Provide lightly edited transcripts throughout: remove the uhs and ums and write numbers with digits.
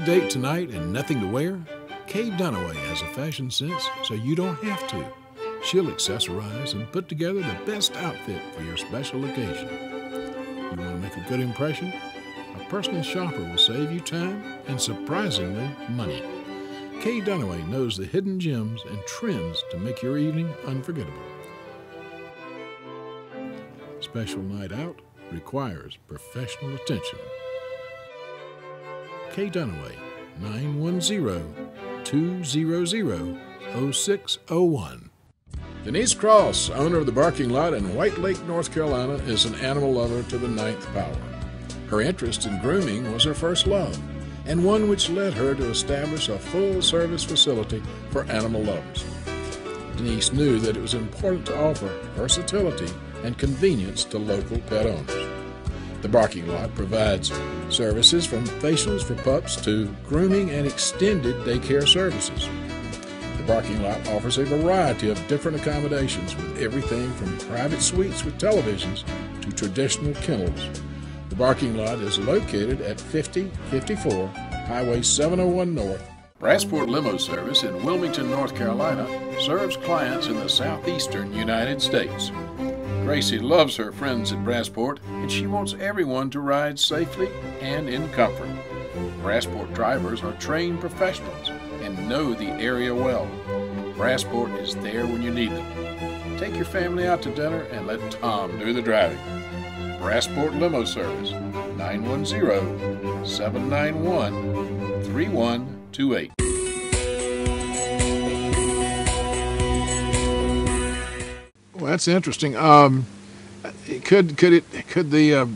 date tonight and nothing to wear? Kay Dunaway has a fashion sense so you don't have to. She'll accessorize and put together the best outfit for your special occasion. You want to make a good impression? A personal shopper will save you time and, surprisingly, money. Kay Dunaway knows the hidden gems and trends to make your evening unforgettable. Special night out requires professional attention. Kay Dunaway, 910-200-0601. Denise Cross, owner of the Barking Lot in White Lake, North Carolina, is an animal lover to the ninth power. Her interest in grooming was her first love, and one which led her to establish a full-service facility for animal lovers. Denise knew that it was important to offer versatility and convenience to local pet owners. The Barking Lot provides services from facials for pups to grooming and extended daycare services. The Barking Lot offers a variety of different accommodations with everything from private suites with televisions to traditional kennels. The Barking Lot is located at 5054 Highway 701 North. Brassport Limo Service in Wilmington, North Carolina serves clients in the southeastern United States. Gracie loves her friends at Brassport, and she wants everyone to ride safely and in comfort. Brassport drivers are trained professionals and know the area well. Brassport is there when you need them. Take your family out to dinner and let Tom do the driving. Brassport Limo Service, 910-791-3128. Well, that's interesting. Could the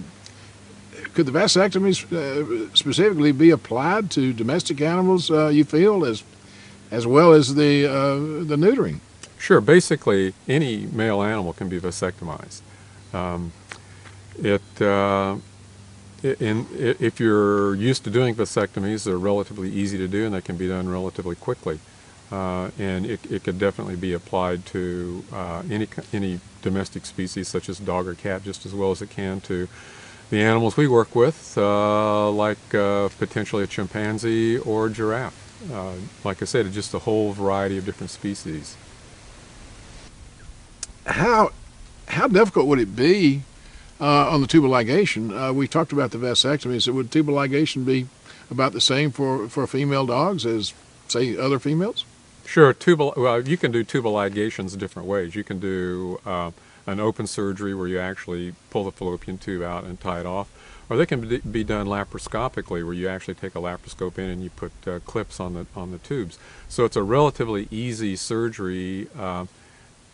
vasectomies specifically be applied to domestic animals? You feel as well as the neutering? Sure. Basically, any male animal can be vasectomized. If you're used to doing vasectomies, they're relatively easy to do, and they can be done relatively quickly. And it could definitely be applied to any domestic species such as dog or cat just as well as it can to the animals we work with, like potentially a chimpanzee or a giraffe. Like I said, it's just a whole variety of different species. How difficult would it be on the tubal ligation? We talked about the vasectomies. So would tubal ligation be about the same for female dogs as, say, other females? Sure. Well, you can do tubal ligations different ways. You can do an open surgery where you actually pull the fallopian tube out and tie it off, or they can be done laparoscopically, where you actually take a laparoscope in and you put clips on the tubes. So it's a relatively easy surgery.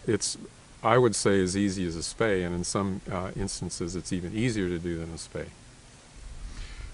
It's, I would say, as easy as a spay, and in some instances it's even easier to do than a spay.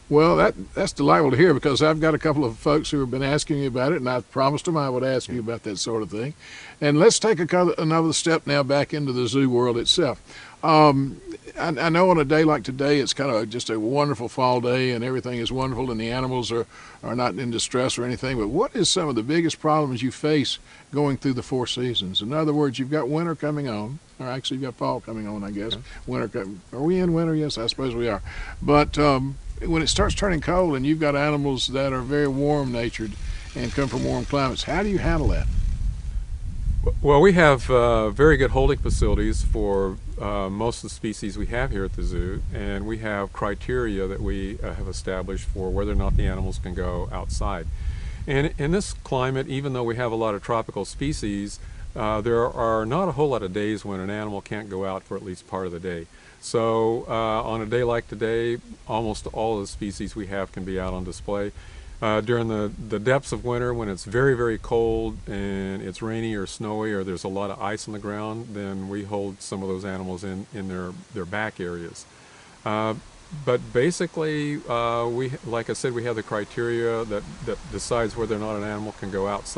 Well, that's delightful to hear, because I've got a couple of folks who have been asking me about it, and I promised them I would ask you about that sort of thing. And let's take another step now back into the zoo world itself. I know on a day like today, it's kind of just a wonderful fall day, and everything is wonderful, and the animals are not in distress or anything. But what is some of the biggest problems you face going through the four seasons? In other words, you've got winter coming on, or actually you've got fall coming on, I guess. Winter, are we in winter? Yes, I suppose we are. But when it starts turning cold and you've got animals that are very warm-natured and come from warm climates, how do you handle that? Well, we have very good holding facilities for most of the species we have here at the zoo, and we have criteria that we have established for whether or not the animals can go outside. And in this climate, even though we have a lot of tropical species, there are not a whole lot of days when an animal can't go out for at least part of the day. So on a day like today, almost all of the species we have can be out on display. During the depths of winter, when it's very, very cold and it's rainy or snowy or there's a lot of ice on the ground, then we hold some of those animals in their back areas. But basically, like I said, we have the criteria that decides whether or not an animal can go outside.